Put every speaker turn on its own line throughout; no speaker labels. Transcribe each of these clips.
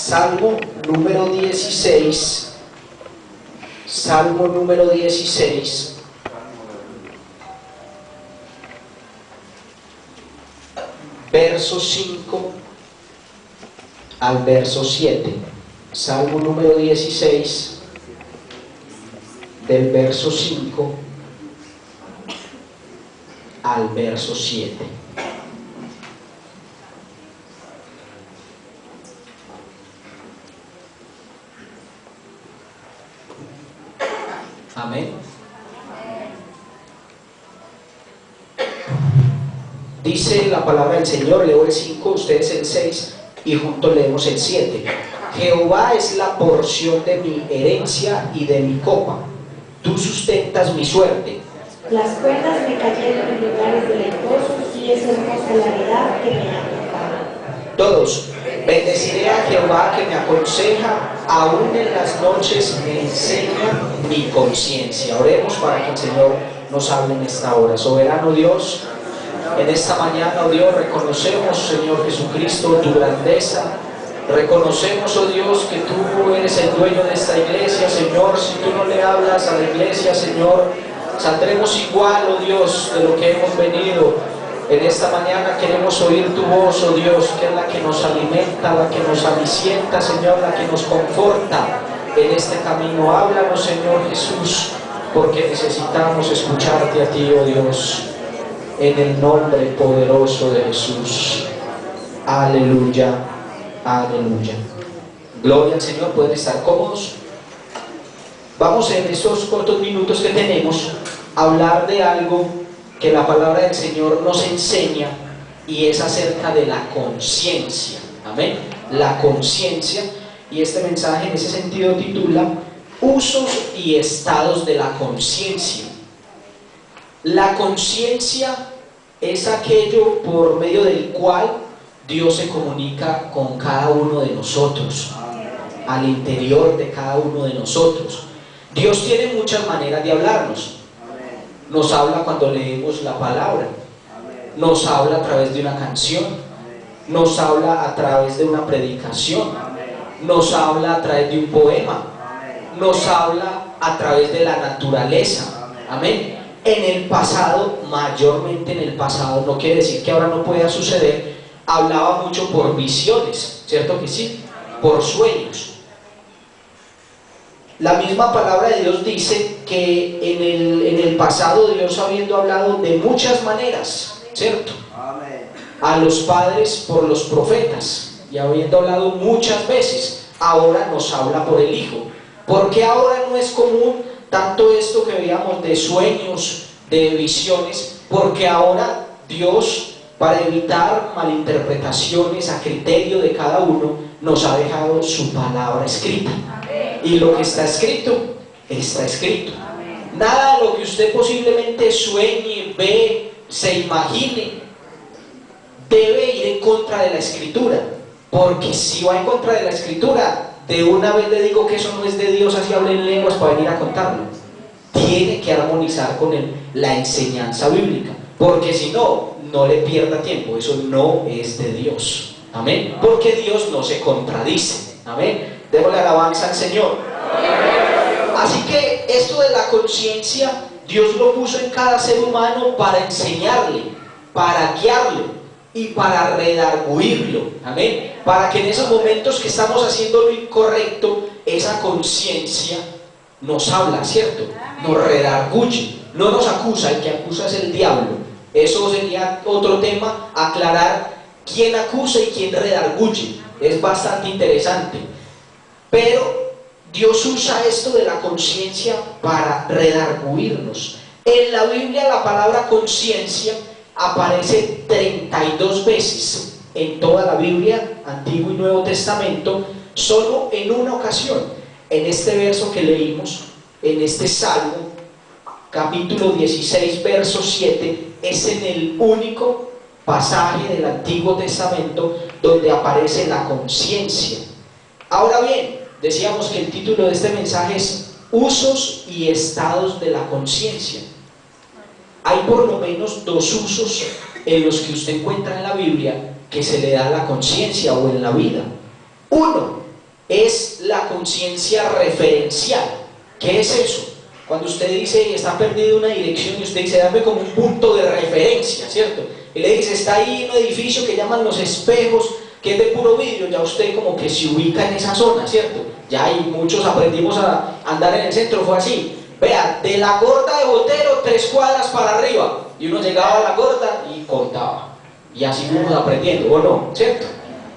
Salmo número 16, Salmo número 16, verso 5 al verso 7. Salmo número 16, del verso 5 al verso 7. Amén. Dice la palabra del Señor, leo el 5, ustedes el 6 y juntos leemos el 7. Jehová es la porción de mi herencia y de mi copa, tú sustentas mi suerte.
Las cuerdas me cayeron en lugares deleitosos y es hermosa la heredad que me ha tocado.
Todos, bendeciré a Jehová que me aconseja, aún en las noches me enseña mi conciencia. Oremos para que el Señor nos hable en esta hora. Soberano Dios, en esta mañana, oh Dios, reconocemos, Señor Jesucristo, tu grandeza. Reconocemos, oh Dios, que tú eres el dueño de esta iglesia, Señor. Si tú no le hablas a la iglesia, Señor, saldremos igual, oh Dios, de lo que hemos venido. En esta mañana queremos oír tu voz, oh Dios, que es la que nos alimenta, la que nos alicienta, Señor, la que nos conforta en este camino. Háblanos, Señor Jesús, porque necesitamos escucharte a ti, oh Dios, en el nombre poderoso de Jesús. Aleluya, aleluya. Gloria al Señor. Pueden estar cómodos. Vamos en estos cortos minutos que tenemos a hablar de algo que la palabra del Señor nos enseña, y es acerca de la conciencia. Amén. La conciencia, y este mensaje en ese sentido titula Usos y estados de la conciencia. La conciencia es aquello por medio del cual Dios se comunica con cada uno de nosotros, al interior de cada uno de nosotros. Dios tiene muchas maneras de hablarnos. Nos habla cuando leemos la palabra, nos habla a través de una canción, nos habla a través de una predicación, nos habla a través de un poema, nos habla a través de la naturaleza. Amén. En el pasado, mayormente en el pasado, no quiere decir que ahora no pueda suceder, hablaba mucho por visiones, ¿cierto que sí? Por sueños. La misma palabra de Dios dice que en el pasado Dios, habiendo hablado de muchas maneras, ¿cierto? A los padres por los profetas, y habiendo hablado muchas veces, ahora nos habla por el Hijo. Porque ahora no es común tanto esto que veíamos de sueños, de visiones, porque ahora Dios, para evitar malinterpretaciones a criterio de cada uno, nos ha dejado su palabra escrita. Y lo que está escrito, está escrito. Nada de lo que usted posiblemente sueñe, ve, se imagine, debe ir en contra de la Escritura. Porque si va en contra de la Escritura, de una vez le digo que eso no es de Dios, así hable en lenguas para venir a contarlo. Tiene que armonizar con la enseñanza bíblica, porque si no, no le pierda tiempo. Eso no es de Dios. Amén. Porque Dios no se contradice. Amén. Démosle alabanza al Señor. Así que esto de la conciencia, Dios lo puso en cada ser humano para enseñarle, para guiarlo y para redarguirlo. Amén. Para que en esos momentos que estamos haciendo lo incorrecto, esa conciencia nos habla, ¿cierto? Nos redarguye, no nos acusa. El que acusa es el diablo. Eso sería otro tema, aclarar quién acusa y quién redarguye. Es bastante interesante. Pero Dios usa esto de la conciencia para redarguirnos. En la Biblia la palabra conciencia aparece 32 veces en toda la Biblia, Antiguo y Nuevo Testamento, solo en una ocasión, en este verso que leímos, en este Salmo, capítulo 16, verso 7, es en el único pasaje del Antiguo Testamento donde aparece la conciencia. Ahora bien, decíamos que el título de este mensaje es Usos y estados de la conciencia. Hay por lo menos dos usos en los que usted encuentra en la Biblia que se le da a la conciencia o en la vida. Uno es la conciencia referencial. ¿Qué es eso? Cuando usted dice está perdido una dirección y usted dice dame como un punto de referencia, ¿cierto? Y le dice está ahí un edificio que llaman Los Espejos, que es de puro vidrio, ya usted como que se ubica en esa zona, ¿cierto? Ya hay muchos aprendimos a andar en el centro, fue así. Vea, de la Gorda de Botero 3 cuadras para arriba, y uno llegaba a la Gorda y contaba, y así fuimos aprendiendo, ¿o no? ¿Cierto?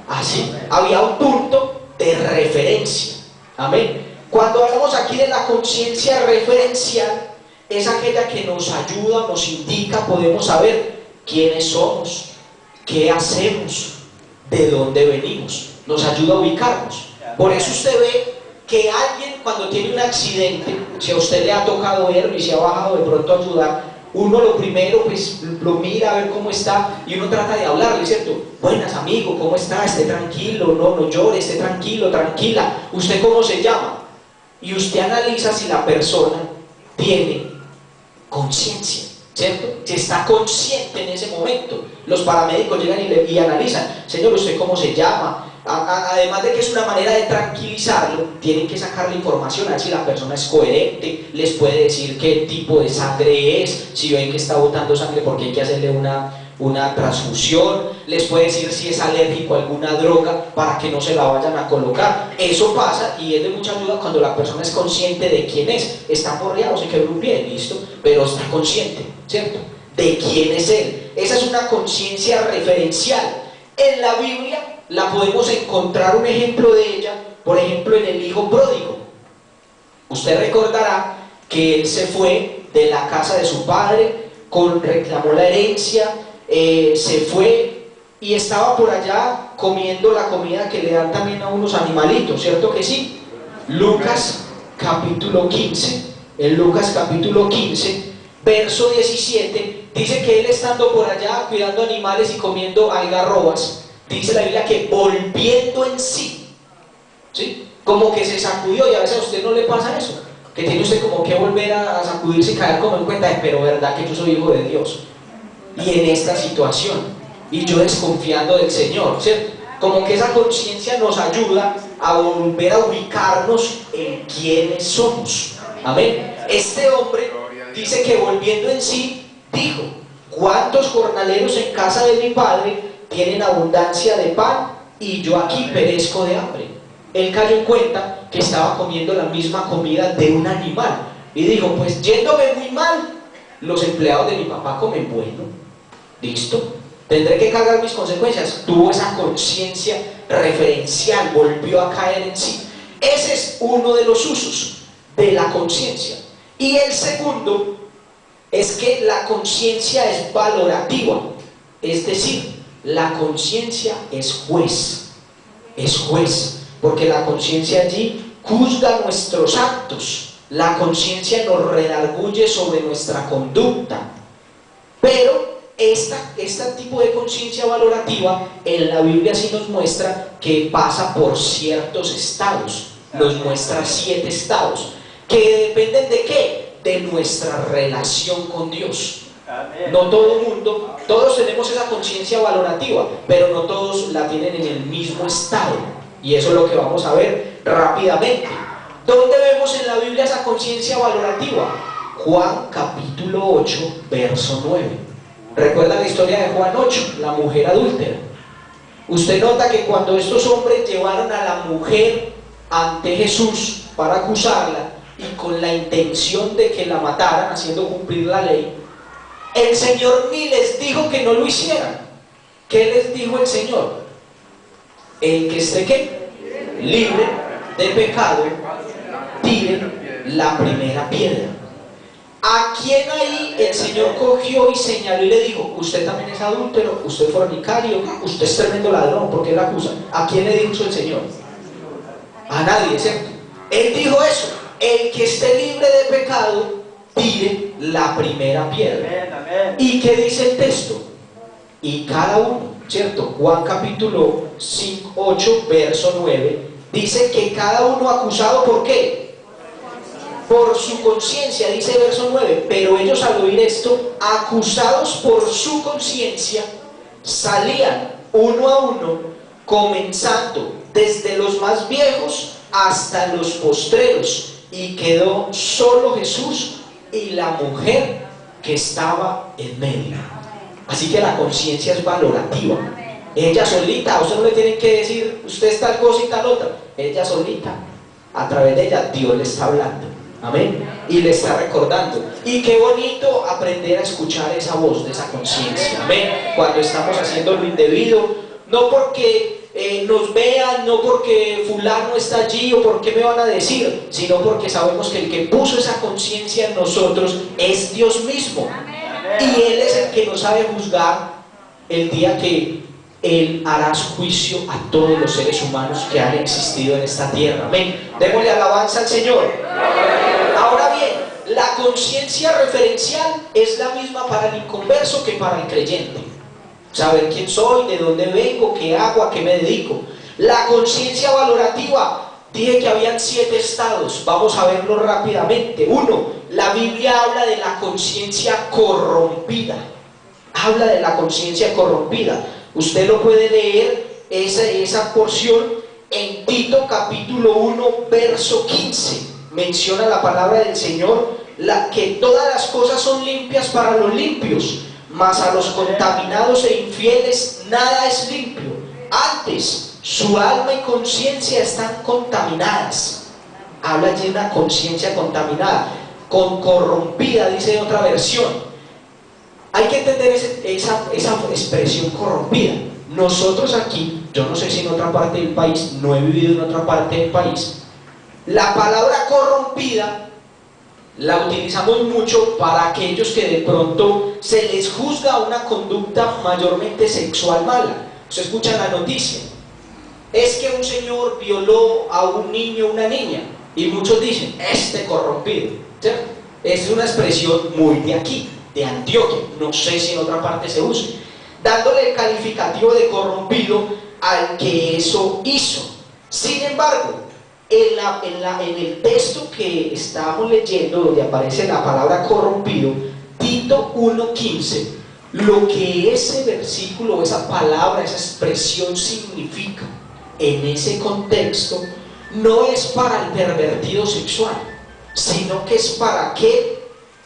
Así, había un punto de referencia, amén. Cuando hablamos aquí de la conciencia referencial, es aquella que nos ayuda, nos indica, podemos saber quiénes somos, qué hacemos, de dónde venimos, nos ayuda a ubicarnos. Por eso usted ve que alguien cuando tiene un accidente, si a usted le ha tocado verlo y se ha bajado de pronto a ayudar, uno lo primero pues lo mira a ver cómo está y uno trata de hablarle, ¿cierto? Buenas amigo, ¿cómo está? Esté tranquilo, no llore, esté tranquilo, tranquila. ¿Usted cómo se llama? Y usted analiza si la persona tiene conciencia, ¿cierto? Si está consciente en ese momento. Los paramédicos llegan y analizan, señor, ¿usted cómo se llama? Además de que es una manera de tranquilizarlo, tienen que sacarle información a ver si la persona es coherente, les puede decir qué tipo de sangre es, si ven que está botando sangre porque hay que hacerle una transfusión, les puede decir si es alérgico a alguna droga para que no se la vayan a colocar. Eso pasa y es de mucha ayuda cuando la persona es consciente de quién es. Está porreado, se quebró un pie, listo, pero está consciente, ¿cierto? De quién es él. Esa es una conciencia referencial. En la Biblia la podemos encontrar un ejemplo de ella, por ejemplo en el hijo pródigo. Usted recordará que él se fue de la casa de su padre, reclamó la herencia, se fue y estaba por allá comiendo la comida que le dan también a unos animalitos, ¿cierto que sí? Lucas capítulo 15, en Lucas capítulo 15, verso 17, dice que él estando por allá cuidando animales y comiendo algarrobas, dice la Biblia que volviendo en sí, ¿sí? Como que se sacudió, y a veces a usted no le pasa eso, que tiene usted como que volver a sacudirse y caer como en cuenta de, pero verdad que yo soy hijo de Dios, y en esta situación, y yo desconfiando del Señor, ¿cierto? Como que esa conciencia nos ayuda a volver a ubicarnos en quiénes somos, amén. Este hombre dice que volviendo en sí, dijo, ¿cuántos jornaleros en casa de mi padre tienen abundancia de pan y yo aquí perezco de hambre? Él cayó en cuenta que estaba comiendo la misma comida de un animal y dijo, pues yéndome muy mal, los empleados de mi papá comen bueno, listo, tendré que cargar mis consecuencias. Tuvo esa conciencia referencial, volvió a caer en sí. Ese es uno de los usos de la conciencia. Y el segundo es que la conciencia es valorativa, es decir, la conciencia es juez, porque la conciencia allí juzga nuestros actos, la conciencia nos redarguye sobre nuestra conducta, pero este tipo de conciencia valorativa en la Biblia sí nos muestra que pasa por ciertos estados, nos muestra 7 estados, que dependen de ¿qué? De nuestra relación con Dios. No todo el mundo, todos tenemos esa conciencia valorativa, pero no todos la tienen en el mismo estado, y eso es lo que vamos a ver rápidamente. ¿Dónde vemos en la Biblia esa conciencia valorativa? Juan capítulo 8, verso 9. ¿Recuerdan la historia de Juan 8, la mujer adúltera? Usted nota que cuando estos hombres llevaron a la mujer ante Jesús para acusarla y con la intención de que la mataran, haciendo cumplir la ley, el Señor ni les dijo que no lo hicieran. ¿Qué les dijo el Señor? El que esté ¿qué? Libre de pecado, tire la primera piedra. ¿A quién ahí el Señor cogió y señaló y le dijo, usted también es adúltero, usted es fornicario, usted es tremendo ladrón? ¿Por qué la acusan? ¿A quién le dijo eso el Señor? A nadie, ¿cierto? Él dijo eso, el que esté libre de pecado, tire la primera piedra. ¿Y qué dice el texto? Y cada uno, ¿cierto? Juan capítulo 8, verso 9, dice que cada uno acusado, ¿por qué? Por su conciencia, dice verso 9, pero ellos al oír esto, acusados por su conciencia, salían uno a uno comenzando desde los más viejos hasta los postreros, y quedó solo Jesús y la mujer que estaba en medio. Así que la conciencia es valorativa. Ella solita, a usted no le tienen que decir usted es tal cosa y tal otra. Ella solita, a través de ella Dios le está hablando, amén, y le está recordando. Y qué bonito aprender a escuchar esa voz de esa conciencia, amén, cuando estamos haciendo lo indebido, no porque nos vean, no porque fulano está allí o porque me van a decir, sino porque sabemos que el que puso esa conciencia en nosotros es Dios mismo, y Él es el que nos sabe juzgar el día que Él hará su juicio a todos los seres humanos que han existido en esta tierra. Amén. Démosle alabanza al Señor. Ahora bien, la conciencia referencial es la misma para el inconverso que para el creyente. Saber quién soy, de dónde vengo, qué hago, a qué me dedico. La conciencia valorativa, dije que habían 7 estados. Vamos a verlo rápidamente. 1. La Biblia habla de la conciencia corrompida. Habla de la conciencia corrompida. Usted lo puede leer, esa porción, en Tito capítulo 1, verso 15. Menciona la palabra del Señor, que todas las cosas son limpias para los limpios, mas a los contaminados e infieles nada es limpio. Antes, su alma y conciencia están contaminadas. Habla allí de una conciencia contaminada, corrompida, dice otra versión. Hay que entender esa expresión corrompida. Nosotros aquí, yo no sé si en otra parte del país, no he vivido en otra parte del país, la palabra corrompida la utilizamos mucho para aquellos que de pronto se les juzga una conducta mayormente sexual mala. Se escucha la noticia, es que un señor violó a un niño o una niña, y muchos dicen, este corrompido, ¿cierto? Es una expresión muy de aquí, de Antioquia, no sé si en otra parte se use, dándole el calificativo de corrompido al que eso hizo. Sin embargo, en el texto que estábamos leyendo, donde aparece la palabra corrompido, Tito 1:15, lo que ese versículo, esa palabra, esa expresión significa en ese contexto, no es para el pervertido sexual, sino que es para aquel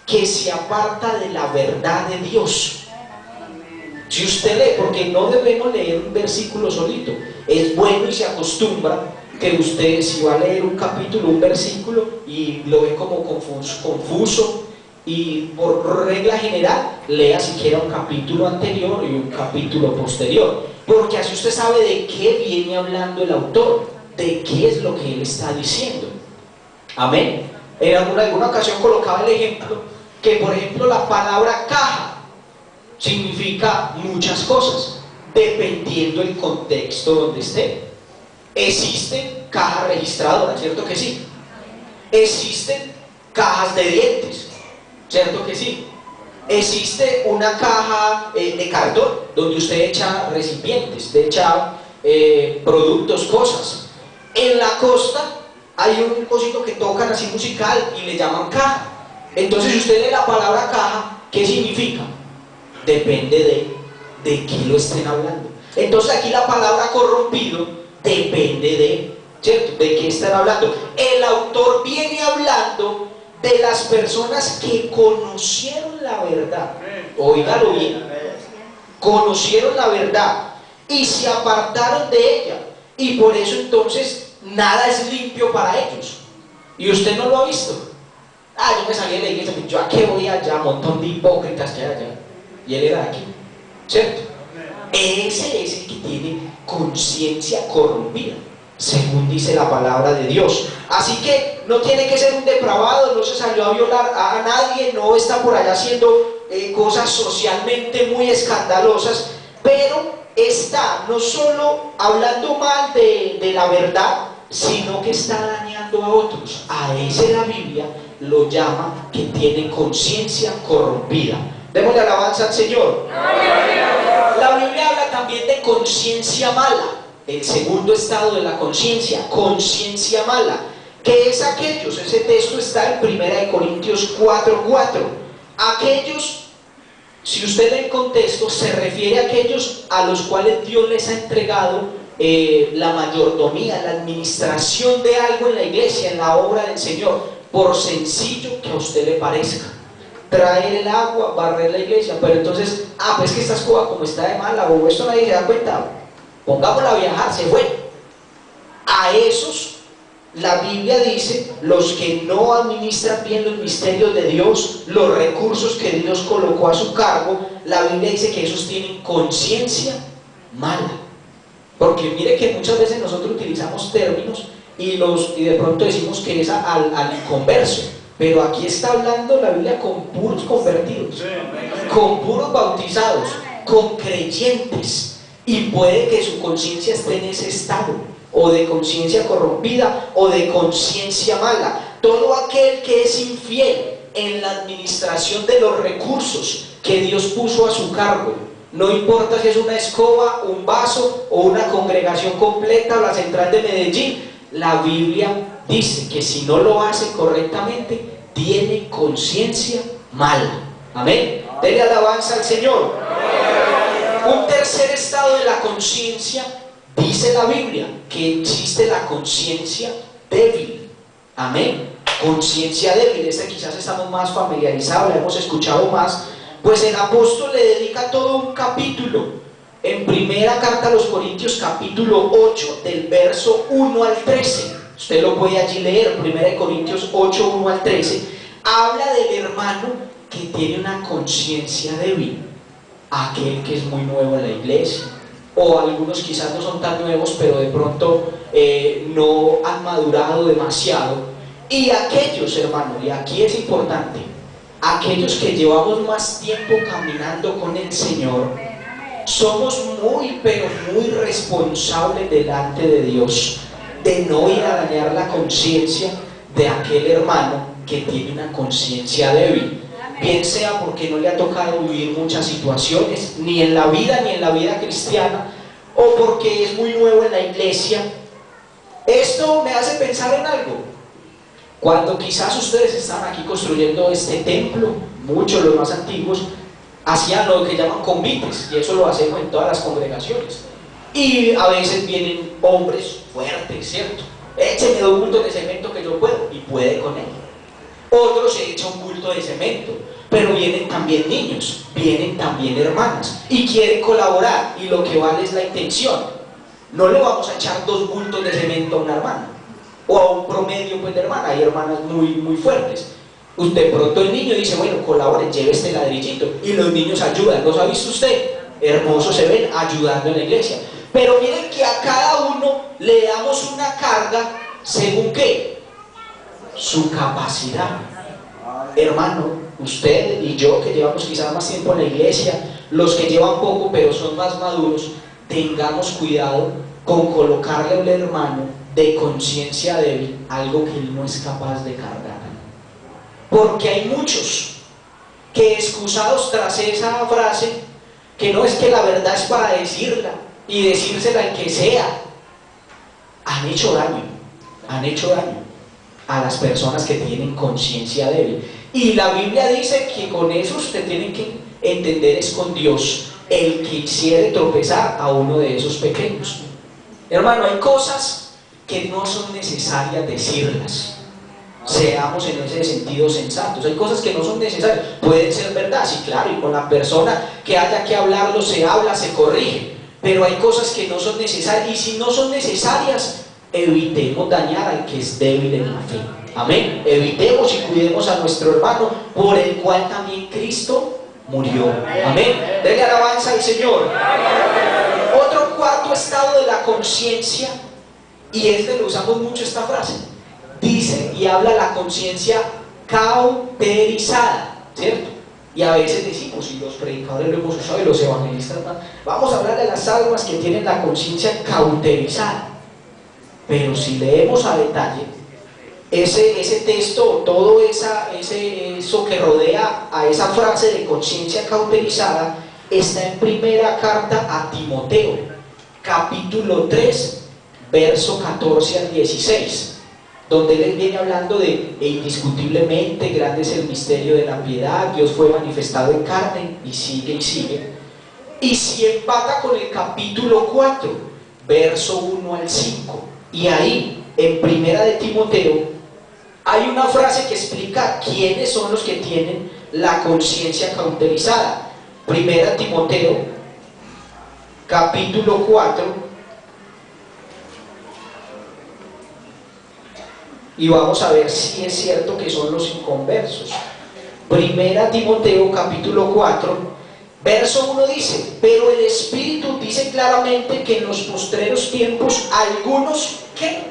que se aparta de la verdad de Dios. Si usted lee, porque no debemos leer un versículo solito, es bueno y se acostumbra que usted, si va a leer un capítulo, un versículo y lo ve como confuso, y por regla general lea siquiera un capítulo anterior y un capítulo posterior, porque así usted sabe de qué viene hablando el autor, de qué es lo que él está diciendo. Amén. En alguna ocasión colocaba el ejemplo que, por ejemplo, la palabra caja significa muchas cosas dependiendo del contexto donde esté. Existen cajas registradoras, ¿cierto que sí? Existen cajas de dientes, ¿cierto que sí? Existe una caja de cartón donde usted echa recipientes, echa productos, cosas. En la costa hay un cosito que tocan así musical y le llaman caja. Entonces, si usted lee la palabra caja, ¿qué significa? Depende de qué lo estén hablando. Entonces, aquí la palabra corrompido depende ¿cierto?, de qué están hablando. El autor viene hablando de las personas que conocieron la verdad. Óigalo bien. Conocieron la verdad y se apartaron de ella. Y por eso entonces nada es limpio para ellos. Y usted no lo ha visto. Yo me salí de la iglesia, yo a qué voy allá, un montón de hipócritas que hay allá. Y él era de aquí, ¿cierto? Ese es el que tiene conciencia corrompida, según dice la palabra de Dios. Así que no tiene que ser un depravado, no se salió a violar a nadie, no está por allá haciendo cosas socialmente muy escandalosas, pero está no solo hablando mal de la verdad, sino que está dañando a otros. A ese la Biblia lo llama que tiene conciencia corrompida. Démosle alabanza al Señor. La Biblia habla también de conciencia mala, el segundo estado de la conciencia mala, que es aquellos, ese texto está en 1 Corintios 4:4. Aquellos, si usted lee el contexto, se refiere a aquellos a los cuales Dios les ha entregado la mayordomía, la administración de algo en la iglesia, en la obra del Señor, por sencillo que a usted le parezca. Traer el agua, barrer la iglesia, pero entonces, pues que esta escoba como está de mala, o esto nadie se da cuenta, pongámosla a viajar, se fue. A esos, la Biblia dice, los que no administran bien los misterios de Dios, los recursos que Dios colocó a su cargo, la Biblia dice que esos tienen conciencia mala. Porque mire que muchas veces nosotros utilizamos términos y de pronto decimos que es al inconverso, pero aquí está hablando la Biblia con puros convertidos, con puros bautizados, con creyentes, y puede que su conciencia esté en ese estado, o de conciencia corrompida, o de conciencia mala. Todo aquel que es infiel en la administración de los recursos que Dios puso a su cargo, no importa si es una escoba, un vaso o una congregación completa o la central de Medellín, la Biblia dice que si no lo hace correctamente, tiene conciencia mala. Amén. Dele alabanza al Señor. Un tercer estado de la conciencia, dice la Biblia, que existe la conciencia débil. Amén. Conciencia débil, quizás estamos más familiarizados, la hemos escuchado más. Pues el apóstol le dedica todo un capítulo en primera carta a los Corintios, capítulo 8, del verso 1 al 13. Usted lo puede allí leer, 1 Corintios 8, 1 al 13. Habla del hermano que tiene una conciencia débil, aquel que es muy nuevo en la iglesia, o algunos quizás no son tan nuevos, pero de pronto no han madurado demasiado. Y aquellos, hermanos, y aquí es importante, aquellos que llevamos más tiempo caminando con el Señor, somos muy, pero muy responsables delante de Dios de no ir a dañar la conciencia de aquel hermano que tiene una conciencia débil, bien sea porque no le ha tocado vivir muchas situaciones, ni en la vida cristiana, o porque es muy nuevo en la iglesia. Esto me hace pensar en algo. Cuando quizás ustedes estaban aquí construyendo este templo, muchos, los más antiguos, hacían lo que llaman convites, y eso lo hacemos en todas las congregaciones. Y a veces vienen hombres fuertes, ¿cierto? Écheme 2 bultos de cemento que yo puedo, y puede con él. Otros se echa un bulto de cemento, pero vienen también niños, vienen también hermanas, y quieren colaborar, y lo que vale es la intención. No le vamos a echar 2 bultos de cemento a una hermana, o a un promedio pues de hermana. Hay hermanas muy, muy fuertes. De pronto el niño dice, bueno, colabore, lleve este ladrillito, y los niños ayudan. ¿Los ha visto usted? Hermosos se ven ayudando en la iglesia. Pero miren que a cada uno le damos una carga según ¿qué? Su capacidad. Hermano, usted y yo que llevamos quizás más tiempo en la iglesia, los que llevan poco pero son más maduros, tengamos cuidado con colocarle a un hermano de conciencia débil algo que él no es capaz de cargar. Porque hay muchos que, excusados tras esa frase, que no es que la verdad es para decirla y decírsela al que sea, han hecho daño a las personas que tienen conciencia débil. Y la Biblia dice que con eso usted tiene que entender es con Dios el que hiciere tropezar a uno de esos pequeños. Hermano, hay cosas que no son necesarias decirlas. Seamos en ese sentido sensatos. Hay cosas que no son necesarias, pueden ser verdad, sí, claro, y con la persona que haya que hablarlo se habla, se corrige, pero hay cosas que no son necesarias, y si no son necesarias, evitemos dañar al que es débil en la fe. Amén. Evitemos y cuidemos a nuestro hermano, por el cual también Cristo murió. Amén. Denle alabanza al Señor. Otro cuarto estado de la conciencia, y lo usamos mucho esta frase, dice y habla la conciencia cauterizada, ¿cierto? Y a veces decimos, y los predicadores lo hemos usado y los evangelistas, vamos a hablar de las almas que tienen la conciencia cauterizada. Pero si leemos a detalle ese texto, todo eso que rodea a esa frase de conciencia cauterizada, está en primera carta a Timoteo, capítulo 3, verso 14 al 16, donde él viene hablando de indiscutiblemente grande es el misterio de la piedad, Dios fue manifestado en carne, y sigue, y si empata con el capítulo 4, verso 1 al 5. Y ahí, en Primera de Timoteo, hay una frase que explica quiénes son los que tienen la conciencia cauterizada. Primera Timoteo, capítulo 4, y vamos a ver si es cierto que son los inconversos. Primera Timoteo, capítulo 4, verso 1 dice: pero el Espíritu dice claramente que en los postreros tiempos algunos que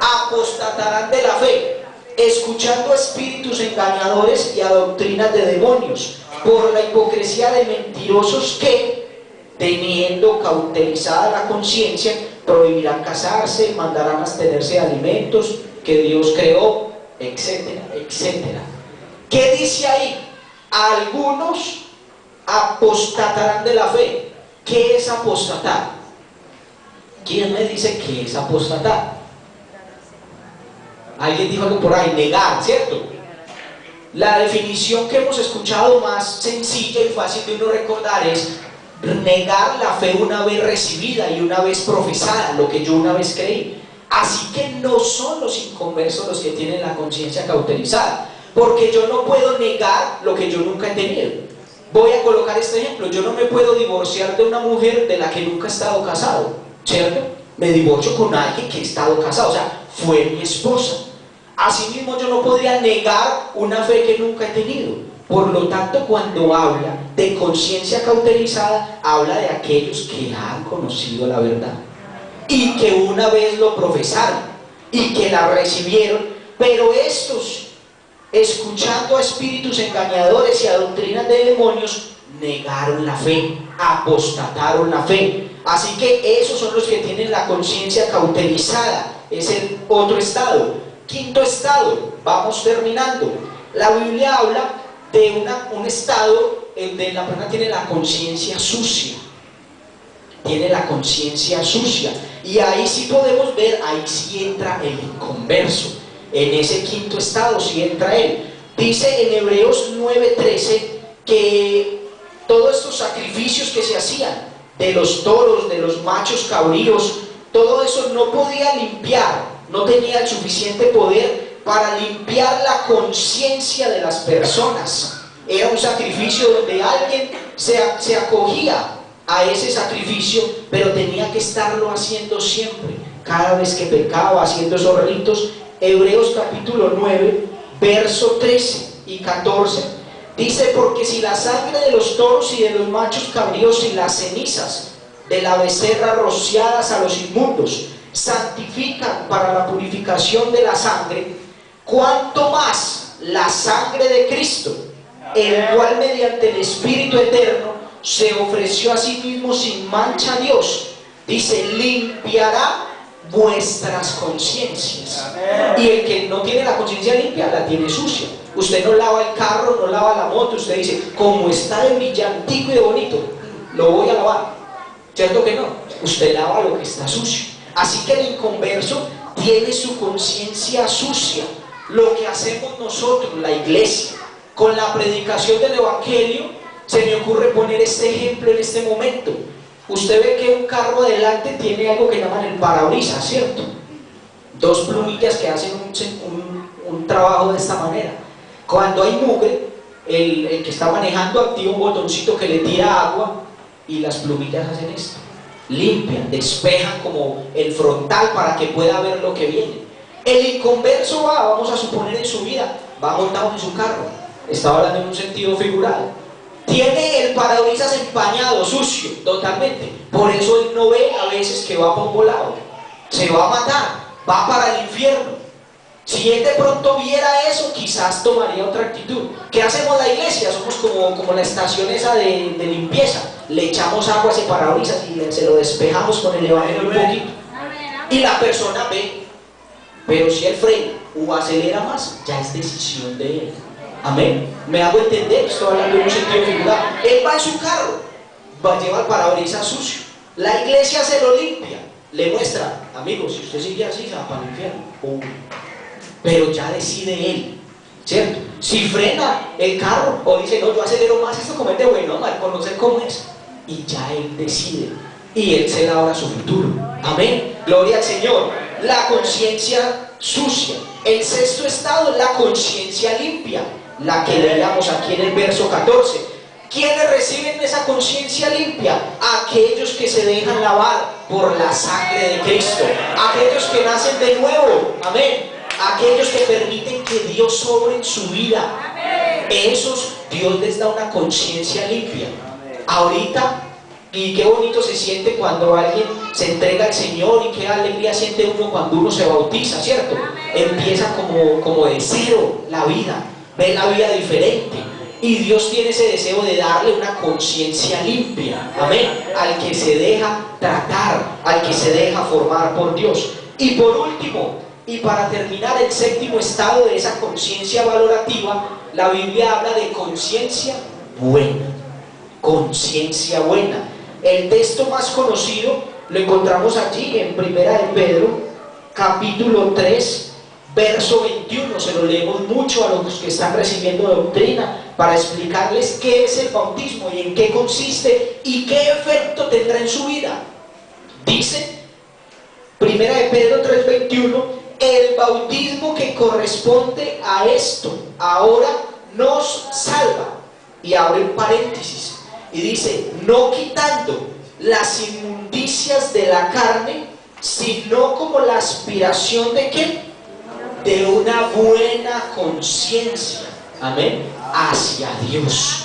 apostatarán de la fe, escuchando a espíritus engañadores y a doctrinas de demonios, por la hipocresía de mentirosos que, teniendo cauterizada la conciencia, prohibirán casarse, mandarán abstenerse de alimentos que Dios creó, etcétera, etcétera. ¿Qué dice ahí? Algunos apostatarán de la fe. ¿Qué es apostatar? ¿Quién me dice qué es apostatar? Alguien dijo algo por ahí: negar, ¿cierto? La definición que hemos escuchado más sencilla y fácil de uno recordar es negar la fe una vez recibida y una vez profesada, lo que yo una vez creí. Así que no son los inconversos los que tienen la conciencia cauterizada, porque yo no puedo negar lo que yo nunca he tenido. Voy a colocar este ejemplo: yo no me puedo divorciar de una mujer de la que nunca he estado casado, ¿cierto? Me divorcio con alguien que he estado casado, o sea, fue mi esposa. Asimismo, yo no podría negar una fe que nunca he tenido. Por lo tanto, cuando habla de conciencia cauterizada, habla de aquellos que han conocido la verdad y que una vez lo profesaron y que la recibieron, pero estos, escuchando a espíritus engañadores y a doctrinas de demonios, negaron la fe, apostataron la fe. Así que esos son los que tienen la conciencia cauterizada. Es el otro estado. Quinto estado, vamos terminando. La Biblia habla de un estado donde la persona tiene la conciencia sucia. Tiene la conciencia sucia. Y ahí sí podemos ver, ahí sí entra el inconverso. En ese quinto estado sí entra él. Dice en Hebreos 9:13 que todos estos sacrificios que se hacían, de los toros, de los machos cabríos, todo eso no podía limpiar, no tenía el suficiente poder para limpiar la conciencia de las personas. Era un sacrificio donde alguien se acogía a ese sacrificio, pero tenía que estarlo haciendo siempre, cada vez que pecaba, haciendo esos ritos. Hebreos capítulo 9, verso 13 y 14 dice: porque si la sangre de los toros y de los machos cabríos y las cenizas de la becerra rociadas a los inmundos santifican para la purificación de la sangre, cuánto más la sangre de Cristo, el cual mediante el Espíritu eterno se ofreció a sí mismo sin mancha a Dios, dice, limpiará vuestras conciencias. Y el que no tiene la conciencia limpia la tiene sucia. Usted no lava el carro, no lava la moto, usted dice: como está de brillantico y de bonito, lo voy a lavar. ¿Cierto que no? Usted lava lo que está sucio. Así que el inconverso tiene su conciencia sucia. Lo que hacemos nosotros, la iglesia, con la predicación del evangelio, se me ocurre poner este ejemplo en este momento. Usted ve que un carro adelante tiene algo que llaman el parabrisas, ¿cierto? Dos plumillas que hacen un trabajo de esta manera. Cuando hay mugre, el que está manejando activa un botoncito que le tira agua y las plumillas hacen esto: limpian, despejan como el frontal para que pueda ver lo que viene. El inconverso vamos a suponer en su vida, va montado en su carro, estaba hablando en un sentido figurado, tiene el parabrisas empañado, sucio, totalmente. Por eso él no ve a veces que va por un volado, se va a matar, va para el infierno. Si él de pronto viera eso, quizás tomaría otra actitud. ¿Qué hacemos la iglesia? Somos como la estación esa de limpieza. Le echamos agua a ese parabrisas y se lo despejamos con el evangelio un poquito. Y la persona ve, pero si él frena o acelera más, ya es decisión de él. Amén. ¿Me hago entender? Estoy hablando en un sentido figurado. Él va en su carro, lleva el parabrisas sucio. La iglesia se lo limpia, le muestra: amigo, si usted sigue así, se va para el infierno. Pero ya decide él, ¿cierto? Si frena el carro o dice: no, yo acelero más, esto como es de bueno, mal conocer cómo es, y ya él decide. y Él se labra su futuro. Amén. Gloria al Señor. La conciencia sucia. El sexto estado es la conciencia limpia, la que leíamos aquí en el verso 14. ¿Quiénes reciben esa conciencia limpia? Aquellos que se dejan lavar por la sangre de Cristo, aquellos que nacen de nuevo. Amén. Aquellos que permiten que Dios obre en su vida. Esos, Dios les da una conciencia limpia. Ahorita, y qué bonito se siente cuando alguien se entrega al Señor, y qué alegría siente uno cuando uno se bautiza, ¿cierto? Empieza como de cero la vida, ve la vida diferente, y Dios tiene ese deseo de darle una conciencia limpia, amén, al que se deja tratar, al que se deja formar por Dios. Y por último, y para terminar, el séptimo estado de esa conciencia valorativa, la Biblia habla de conciencia buena. Conciencia buena. El texto más conocido lo encontramos allí en Primera de Pedro, capítulo 3, verso 21. Se lo leemos mucho a los que están recibiendo doctrina para explicarles qué es el bautismo y en qué consiste y qué efecto tendrá en su vida. Dice Primera de Pedro 3:21: el bautismo que corresponde a esto ahora nos salva. Y abre un paréntesis y dice: no quitando las inmundicias de la carne, sino como la aspiración de ¿qué? De una buena conciencia, amén, hacia Dios.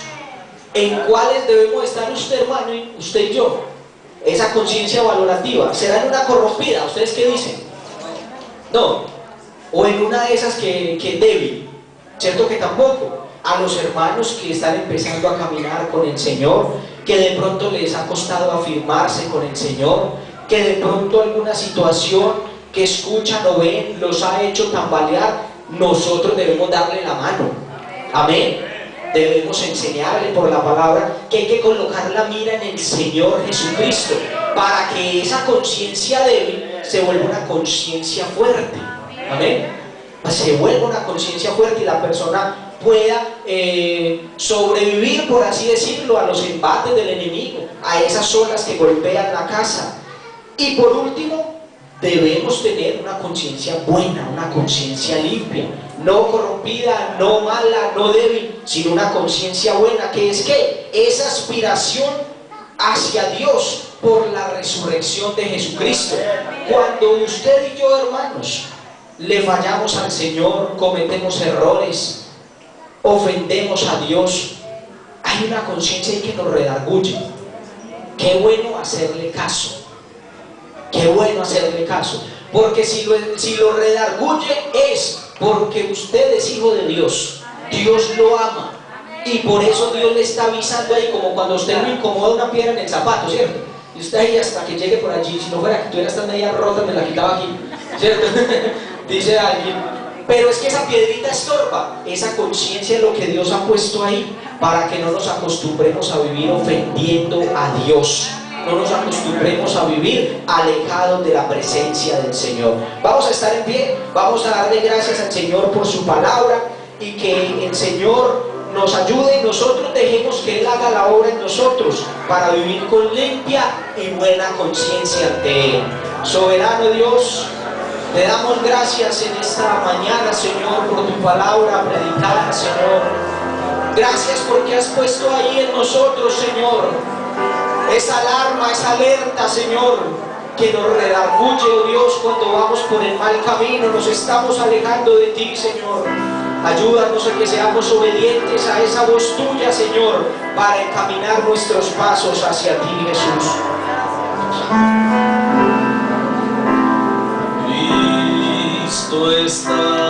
¿En cuáles debemos estar usted, hermano, usted y yo? Esa conciencia valorativa. ¿Será en una corrompida? ¿Ustedes qué dicen? No. O en una de esas que es débil. ¿Cierto que tampoco? A los hermanos que están empezando a caminar con el Señor, que de pronto les ha costado afirmarse con el Señor, que de pronto alguna situación que escuchan o ven los ha hecho tambalear, nosotros debemos darle la mano. Amén. Debemos enseñarle por la palabra que hay que colocar la mira en el Señor Jesucristo, para que esa conciencia débil se vuelva una conciencia fuerte. Amén. Se vuelva una conciencia fuerte y la persona pueda sobrevivir, por así decirlo, a los embates del enemigo, a esas olas que golpean la casa. Y por último, debemos tener una conciencia buena, una conciencia limpia, no corrompida, no mala, no débil, sino una conciencia buena, que es ¿qué? Esa aspiración hacia Dios por la resurrección de Jesucristo. Cuando usted y yo, hermanos, le fallamos al Señor, cometemos errores, ofendemos a Dios, hay una conciencia que nos redarguye. Qué bueno hacerle caso. Qué bueno hacerle caso. Porque si lo redarguye es porque usted es hijo de Dios. Dios lo ama. Y por eso Dios le está avisando ahí, como cuando usted lo incomoda una piedra en el zapato, ¿cierto? Y usted ahí hasta que llegue por allí, si no fuera que tuviera esta media rota, me la quitaba aquí, ¿cierto? Dice alguien. Pero es que esa piedrita estorba. Esa conciencia es lo que Dios ha puesto ahí, para que no nos acostumbremos a vivir ofendiendo a Dios. No nos acostumbremos a vivir alejados de la presencia del Señor. Vamos a estar en pie, vamos a darle gracias al Señor por su palabra, y que el Señor nos ayude y nosotros dejemos que Él haga la obra en nosotros para vivir con limpia y buena conciencia ante Él. Soberano Dios, te damos gracias en esta mañana, Señor, por tu palabra predicada, Señor. Gracias porque has puesto ahí en nosotros, Señor, esa alarma, esa alerta, Señor, que nos redarguye, oh Dios, cuando vamos por el mal camino, nos estamos alejando de ti, Señor. Ayúdanos a que seamos obedientes a esa voz tuya, Señor, para encaminar nuestros pasos hacia ti, Jesús. Cristo está